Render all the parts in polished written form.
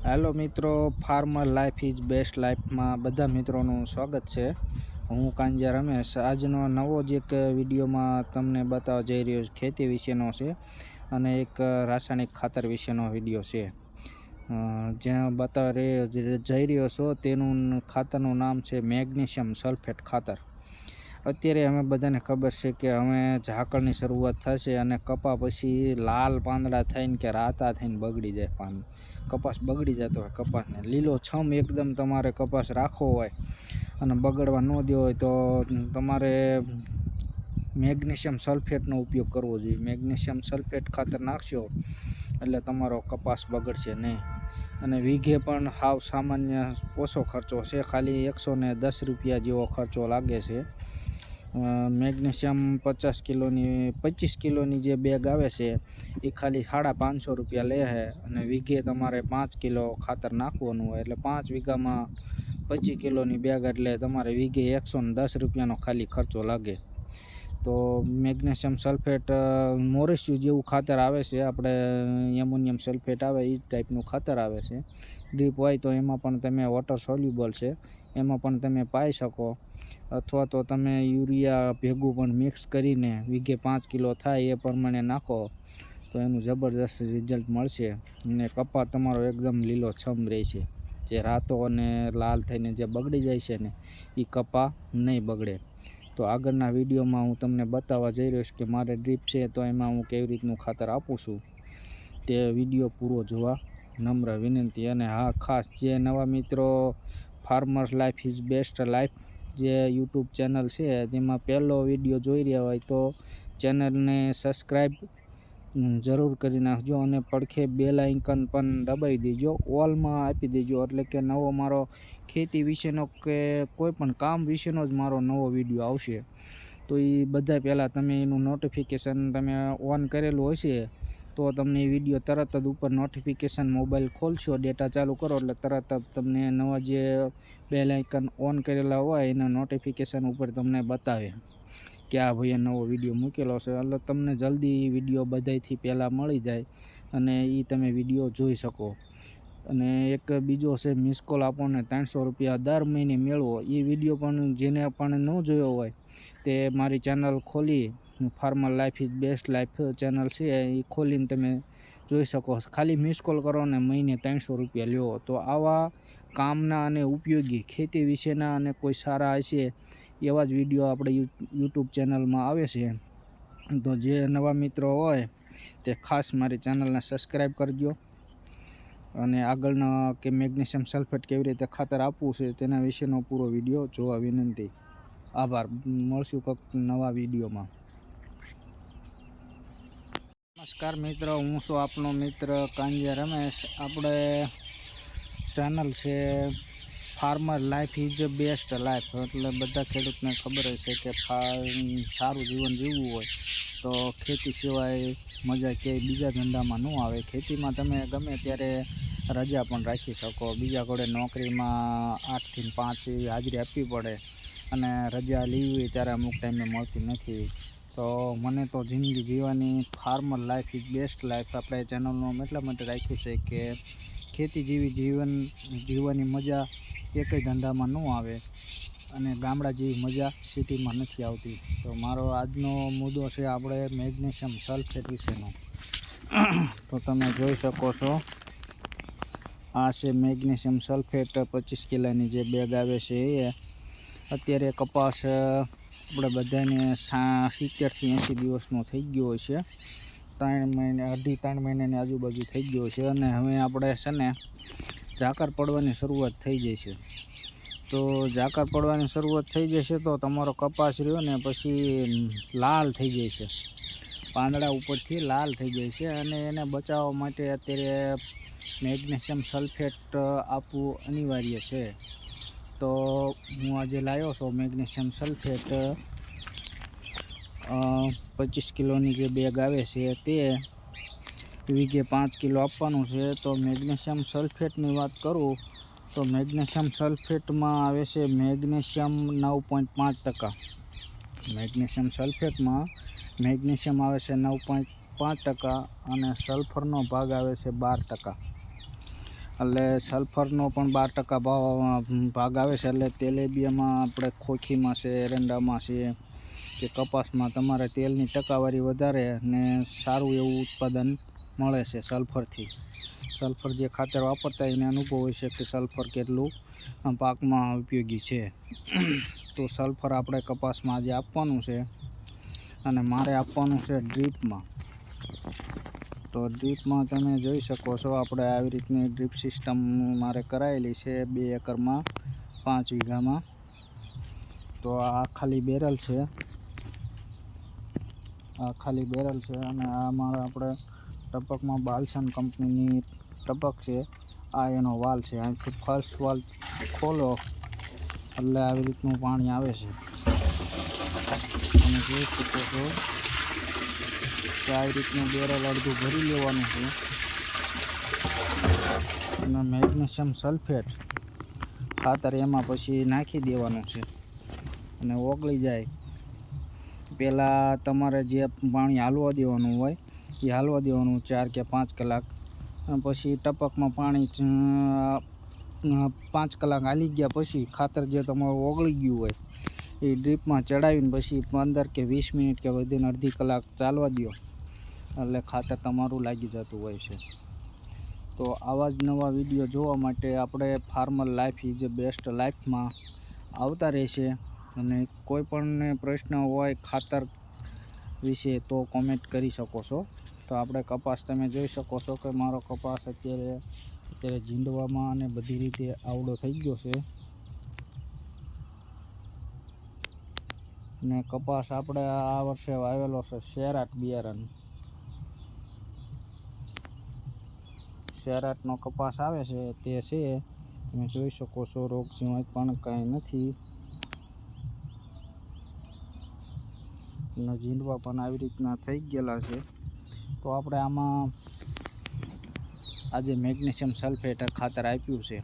Hello મિત્રો, farmer life is best લાઈફમાં બધા મિત્રોનું સ્વાગત છે. હું કાંજા રમેશ. આજનો નવો જ એક વિડીયોમાં તમને બતાવવા જઈ રહ્યો છું. ખેતી વિશેનો છે અને એક રાસાયણિક ખાતર વિશેનો વિડીયો છે. જ્યાં બતાવવા જઈ રહ્યો છો તેનું ખાતરનું નામ છે મેગ્નેશિયમ સલ્ફેટ ખાતર. અત્યારે અમે બધાને ખબર છે કે હવે ઝાકળની શરૂઆત થશે અને કપા પછી લાલ પાંદડા થઈને કે રાતા થઈને બગડી જાય. કપાસ બગડી જતો હોય, કપાસને લીલો છમ એકદમ તમારે કપાસ રાખવો હોય અને બગડવા ન દેવો હોય તો તમારે મેગ્નેશિયમ સલ્ફેટનો ઉપયોગ કરવો જોઈએ. મેગ્નેશિયમ સલ્ફેટ ખાતર નાખશો એટલે તમારો કપાસ બગડશે નહીં અને વીઘે પણ હાવ સામાન્ય ઓછો ખર્ચો છે. ખાલી 110 રૂપિયા જેવો ખર્ચો લાગે છે. મેગ્નેશિયમ 25 કિલોની જે બેગ આવે છે એ ખાલી 550 રૂપિયા લે છે અને વીઘે તમારે 5 કિલો ખાતર નાખવાનું હોય એટલે 5 વીઘામાં 25 કિલોની બેગ એટલે તમારે વીઘે 110 રૂપિયાનો ખાલી ખર્ચો લાગે. તો મેગ્નેશિયમ સલ્ફેટ મોરેસ્યુ જેવું ખાતર આવે છે, આપણે એમોનિયમ સલ્ફેટ આવે એ જ ટાઈપનું ખાતર આવે છે. ડ્રીપ હોય તો એમાં પણ તમે વોટર સોલ્યુબલ છે, એમાં પણ તમે પાઈ શકો, અથવા તો તમે યુરિયા ભેગું પણ મિક્સ કરીને વીઘે 5 કિલો થાય એ પ્રમાણે નાખો તો એનું જબરદસ્ત રિઝલ્ટ મળશે અને કપા તમારો એકદમ લીલો છમ રહે છે. જે રાતો અને લાલ થઈને જે બગડી જાય છે ને એ કપા નહીં બગડે. તો આગળના વિડીયોમાં હું તમને બતાવવા જઈ રહ્યો છું કે મારે ડ્રીપ છે તો એમાં હું કેવી રીતનું ખાતર આપું છું. તે વિડીયો પૂરો જોવા નમ્ર વિનંતી. અને હા, ખાસ જે નવા મિત્રો farmer life is best life જે યુટ્યુબ ચેનલ છે તેમાં પહેલો વિડીયો જોઈ રહ્યા હોય તો ચેનલને સબસ્ક્રાઈબ જરૂર કરી નાખજો અને પડખે બેલ આઇકન પણ દબાવી દેજો, ઓલમાં આપી દેજો, એટલે કે નવો મારો ખેતી વિશેનો કે કોઈ પણ કામ વિશેનો જ મારો નવો વિડીયો આવશે તો એ બધા પહેલાં તમે એનું નોટિફિકેશન તમે ઓન કરેલું હશે તો તમને એ વિડીયો તરત જ ઉપર નોટિફિકેશન મોબાઈલ ખોલશો, ડેટા ચાલુ કરો એટલે તરત જ તમને નવા જે બેલ આઇકન ઓન કરેલા હોય એના નોટિફિકેશન ઉપર તમને બતાવે કે આ ભાઈએ નવો વિડીયો મૂકેલો છે, એટલે તમને જલ્દી વિડીયો બધાથી પહેલાં મળી જાય અને એ તમે વિડીયો જોઈ શકો. અને એક બીજો છે મિસ કોલ આપો ને 300 રૂપિયા દર મહિને મેળવો. એ વિડીયો પણ જેને પણ ન જોયો હોય તે મારી ચેનલ ખોલી, farmer life is best life channel છે એ ખોલીને તમે જોઈ શકો. ખાલી મિસ કોલ કરો ને મહિને 300 રૂપિયા લ્યો. તો આવા કામના અને ઉપયોગી ખેતી વિશેના અને કોઈ સારા હશે એવા જ વિડીયો આપણે યુટ્યુબ ચેનલમાં આવે છે. તો જે નવા મિત્રો હોય તે ખાસ મારી ચેનલને સબસ્ક્રાઈબ કરજો અને આગળના કે મેગ્નેશિયમ સલ્ફેટ કેવી રીતે ખાતર આપવું છે તેના વિશેનો પૂરો વિડીયો જોવા વિનંતી. આભાર. મળશું કંઈક નવા વિડીયોમાં. નમસ્કાર મિત્રો, હું છું આપનો મિત્ર કાંજા રમેશ. આપણે ચેનલ છે farmer life is best life, એટલે બધા ખેડૂતને ખબર હશે કે સારું જીવન જીવવું હોય તો ખેતી સિવાય મજા ક્યાંય બીજા ધંધામાં ન આવે. ખેતીમાં તમે ગમે ત્યારે રજા પણ રાખી શકો. બીજા જોડે નોકરીમાં 8 થી 5 એવી હાજરી આપવી પડે અને રજા લેવી ત્યારે અમુક ટાઈમે મળતી નથી. તો મને તો જિંદગી જીવવાની farmer life is best life આપણે ચેનલનું એટલા માટે રાખ્યું છે કે ખેતી જેવી જીવવાની મજા એકય ધંધામાં ન આવે અને ગામડા જેવી મજા સિટીમાં નથી આવતી. તો મારો આજનો મુદ્દો છે આપણે મેગ્નેશિયમ સલ્ફેટ વિશેનો. તો તમે જોઈ શકો છો આ છે મેગ્નેશિયમ સલ્ફેટ 25 કિલોની જે બેગ આવે છે એ. અત્યારે કપાસ આપણે બધાને 70 થી 80 દિવસનો થઈ ગયો છે. 3 મહિનાની આજુબાજુ થઈ ગયો છે અને હવે આપણે છે ને ઝાકળ પડવાની શરૂઆત થઈ જશે. તો ઝાકળ પડવાની શરૂઆત થઈ જશે તો તમારો કપાસ રહ્યો ને પછી લાલ થઈ જાય છે, પાંદડા ઉપરથી લાલ થઈ જાય છે અને એને બચાવવા માટે અત્યારે મેગ્નેશિયમ સલ્ફેટ આપવું અનિવાર્ય છે. તો હું આજે લાવ્યો છું મેગ્નેશિયમ સલ્ફેટ 25 કિલોની જે બેગ આવે છે તે વીઘે 5 કિલો આપવાનું છે. તો મેગ્નેશિયમ સલ્ફેટની વાત કરું તો મેગ્નેશિયમ સલ્ફેટમાં આવે છે મેગ્નેશિયમ 9.5%. મેગ્નેશિયમ સલ્ફેટમાં મેગ્નેશિયમ આવે છે 9.5% અને સલ્ફરનો ભાગ આવે છે 12%. એટલે સલ્ફરનો પણ 12% ભાગ આવે છે. એટલે તેલેબિયામાં આપણે ખોખીમાં છે, એરંડામાં છે કે કપાસમાં તમારે તેલની ટકાવારી વધારે અને સારું એવું ઉત્પાદન મળે છે સલ્ફરથી. સલ્ફર જે ખાતર વાપરતા એને અનુભવ હોય છે કે સલ્ફર કેટલું પાકમાં ઉપયોગી છે. તો સલ્ફર આપણે કપાસમાં આજે આપવાનું છે અને મારે આપવાનું છે ડ્રીપમાં. તો ડ્રીપમાં તમે જોઈ શકો છો, આપણે આવી રીતની ડ્રીપ સિસ્ટમ મારે કરાયેલી છે 2 એકરમાં 5 વીઘામાં. તો આ ખાલી બેરલ છે, અને આ મારા આપણે ટપકમાં બાલસન કંપનીની ટપક છે. આ એનો વાલ છે. અહીંથી ફર્સ્ટ વાલ ખોલો એટલે આવી રીતનું પાણી આવે છે. તમે જોઈ શકો છો કે આવી રીતનું બેરલ અડધું ભરી લેવાનું છે અને મેગ્નેશિયમ સલ્ફેટ ખાતર એમાં પછી નાખી દેવાનું છે અને ઓગળી જાય પહેલાં તમારે જે પાણી હાલવા દેવાનું હોય એ હાલવા દેવાનું 4 કે 5 કલાક. પછી ટપકમાં પાણી 5 કલાક હાલી ગયા પછી ખાતર જે તમારું ઓગળી ગયું હોય એ ડ્રીપમાં ચડાવીને પછી 15 કે 20 મિનિટ કે વધીને અડધી કલાક ચાલવા દો એટલે ખાતર તમારું લાગી જતું હોય છે. તો આવા જ નવા વિડીયો જોવા માટે આપણે farmer life is a best લાઈફમાં આવતા રહેશે. અને કોઈ પણને પ્રશ્ન હોય ખાતર વિશે તો કોમેન્ટ કરી શકો છો. તો આપણે કપાસ તમે જોઈ શકો છો કે મારો કપાસ અત્યારે ઝીંડવામાં અને બધી રીતે આવડો થઈ ગયો છે. ને કપાસ આપણે આ વર્ષે વાવેલો છે શેરાટ બિયારણ. શેરાટનો કપાસ આવે છે તે છે, તમે જોઈ શકો છો. રોગ જીવાત પણ કાંઈ નથી અને ઝીંડવા પણ આવી રીતના થઈ ગયેલા છે. તો આપણે આમાં આજે મેગ્નેશિયમ સલ્ફેટ ખાતર આપ્યું છે.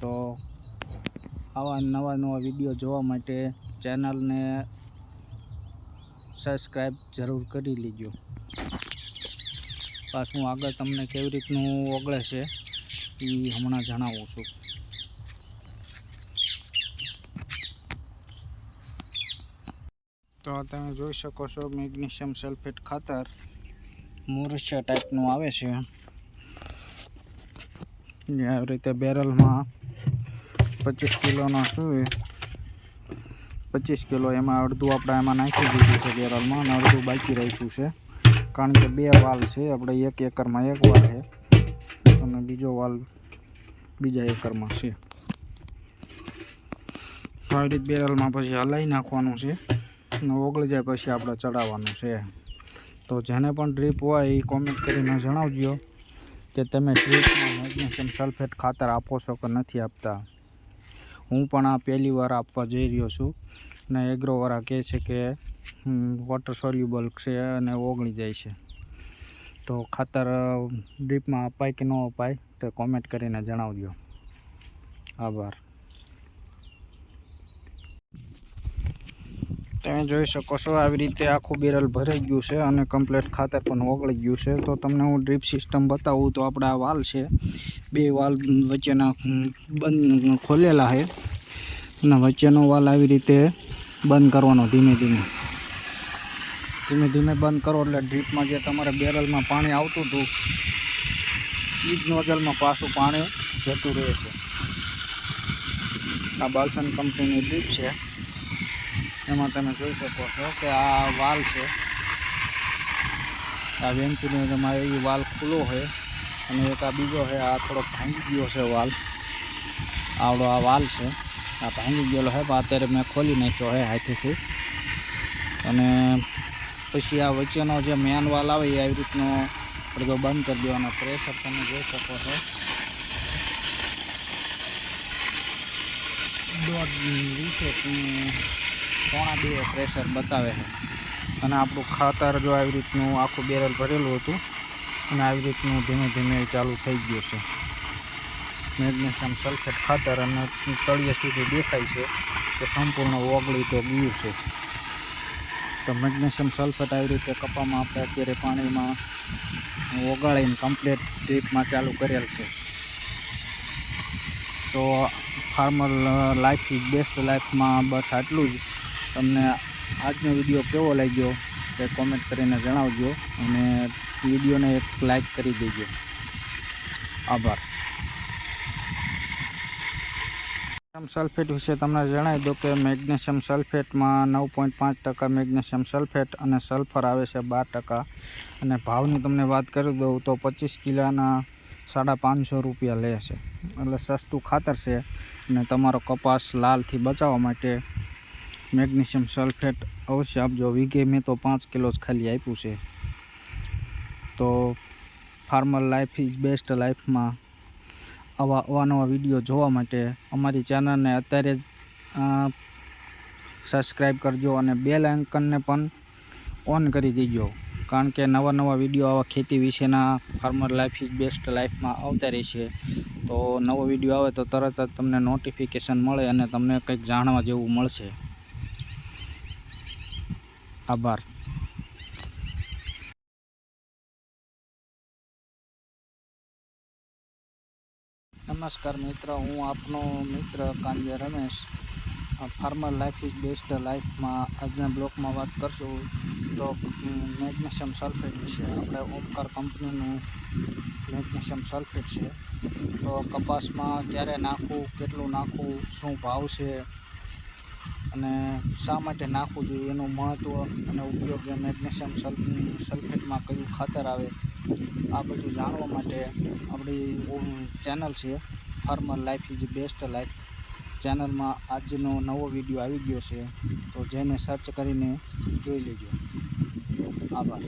તો આવા નવા વિડીયો જોવા માટે ચેનલને સબસ્ક્રાઈબ જરૂર કરી લેજો. પાછું આગળ તમને કેવી રીતનું ઓગળે છે એ હમણાં જણાવું છું. તો તમે જોઈ શકો છો મેગ્નેશિયમ સલ્ફેટ ખાતર મુરછા ટાઈપનું આવે છે. આવી રીતે બેરલમાં 25 કિલોનો છે, 25 કિલો એમાં અડધું આપણે એમાં નાખી દીધું છે બેરલમાં અને અડધું બાકી રાખ્યું છે. કારણ કે 2 વાલ છે, આપણે 1 એકરમાં 1 વાલ છે અને બીજો વાલ બીજા એકરમાં છે. તો આવી રીતે બેરલમાં પછી હલાવી નાખવાનું છે અને ઓગળી જાય પછી આપણે ચડાવવાનું છે. તો જેને પણ ડ્રીપ હોય એ કોમેન્ટ કરીને જણાવજો કે તમે ડ્રીપમાં મેગ્નેશિયમ સલ્ફેટ ખાતર આપો છો કે નથી આપતા. હું પણ આ પહેલી વાર આપવા જઈ રહ્યો છું અને એગ્રોવાળા કહે છે કે વોટર સોલ્યુબલ છે અને ઓગળી જાય છે. તો ખાતર ડ્રીપમાં અપાય કે ન અપાય તો કોમેન્ટ કરીને જણાવજો. આભાર. તમે જોઈ શકો છો આવી રીતે આખું બેરલ ભરાઈ ગયું છે અને કમ્પ્લીટ ખાતર પણ ઓગળી ગયું છે. તો તમને હું ડ્રીપ સિસ્ટમ બતાવું તો આપણે આ વાલ છે, 2 વાલ વચ્ચેના બંધ ખોલેલા છે અને વચ્ચેનો વાલ આવી રીતે બંધ કરવાનો ધીમે ધીમે બંધ કરો એટલે ડ્રીપમાં જે તમારે બેરલમાં પાણી આવતું હતું એ જ નોઝલમાં પાછું પાણી જતું રહે છે. આ બાલસન કંપનીની ડ્રીપ છે. એમાં તમે જોઈ શકો છો કે આ વાલ છે, આ વેન્ચ્યુરીમાં એ વાલ ખુલ્લો છે અને એક આ બીજો છે, આ થોડોક ભાંગી ગયો છે વાલ. આવડો આ વાલ છે, આ ભાંગી ગયેલો છે પણ અત્યારે મેં ખોલી નાખ્યો છે હાથેથી. અને પછી આ વચ્ચેનો જે મેન વાલ આવે એ આવી રીતનો અડધો બંધ કરી દેવાનો. પ્રેશર તમે જોઈ શકો છો 1.20 પ્રેશર બતાવે છે. અને આપણું ખાતર જો આવી રીતનું આખું બેરલ ભરેલું હતું અને આવી રીતનું ધીમે ધીમે ચાલુ થઈ ગયું છે મેગ્નેશિયમ સલ્ફેટ ખાતર. અને તળિયે સુધી દેખાય છે કે સંપૂર્ણ ઓગળી તો ગયું છે. તો મેગ્નેશિયમ સલ્ફેટ આવી રીતે કપામાં આપણે અત્યારે પાણીમાં ઓગાળીને કમ્પ્લીટ ડ્રીપમાં ચાલુ કરેલ છે. તો ફાર્મર લાઈફ ઇઝ બેસ્ટ લાઈફમાં બસ આટલું જ. તમને આજનો વિડીયો કેવો લાગ્યો તે કોમેન્ટ કરીને જણાવજો અને વિડીયોને એક લાઈક કરી દેજો. આભાર. સલ્ફેટ વિશે તમને જણાવી દો કે મેગ્નેશિયમ સલ્ફેટમાં 9.5% મેગ્નેશિયમ સલ્ફેટ અને સલ્ફર આવે છે 12%. અને ભાવની તમને વાત કરી દઉં તો 25 કિલોના 550 રૂપિયા લે છે, એટલે સસ્તું ખાતર છે. અને તમારો કપાસ લાલથી બચાવવા માટે મેગ્નેશિયમ સલ્ફેટ અવશ્ય આપજો. વીઘે મેં તો 5 કિલો જ ખાલી આપ્યું છે. તો ફાર્મર લાઈફ ઇઝ બેસ્ટ લાઈફમાં આવા અવાનવા વિડીયો જોવા માટે અમારી ચેનલને અત્યારે જ સબસ્ક્રાઈબ કરજો અને બેલ આઇકનને પણ ઓન કરી દેજો, કારણ કે નવા વિડીયો આવા ખેતી વિશેના ફાર્મર લાઈફ ઇઝ બેસ્ટ લાઈફમાં આવતા રહેશે. તો નવો વિડીયો આવે તો તરત જ તમને નોટિફિકેશન મળે અને તમને કંઈક જાણવા જેવું મળશે. આભાર. નમસ્કાર મિત્ર, હું આપનો મિત્ર કાંજે Ramesh. Farmer life is best લાઈફમાં આજના બ્લોગમાં વાત કરશું તો મેગ્નેશિયમ સલ્ફેટ વિશે. આપણે ઓમકાર કંપનીનું મેગ્નેશિયમ સલ્ફેટ છે. તો કપાસમાં ક્યારે નાખવું, કેટલું નાખવું, શું ભાવ છે અને શા માટે નાખવું જોઈએ, એનું મહત્ત્વ અને ઉપયોગ, મેગ્નેશિયમ સલ્ફેટમાં કયું ખાતર આવે, આ બધું જાણવા માટે આપણી ચેનલ છે farmer life is best life. ચેનલમાં આજનો નવો વિડીયો આવી ગયો છે, તો જેને સર્ચ કરીને જોઈ લેજો. આભાર.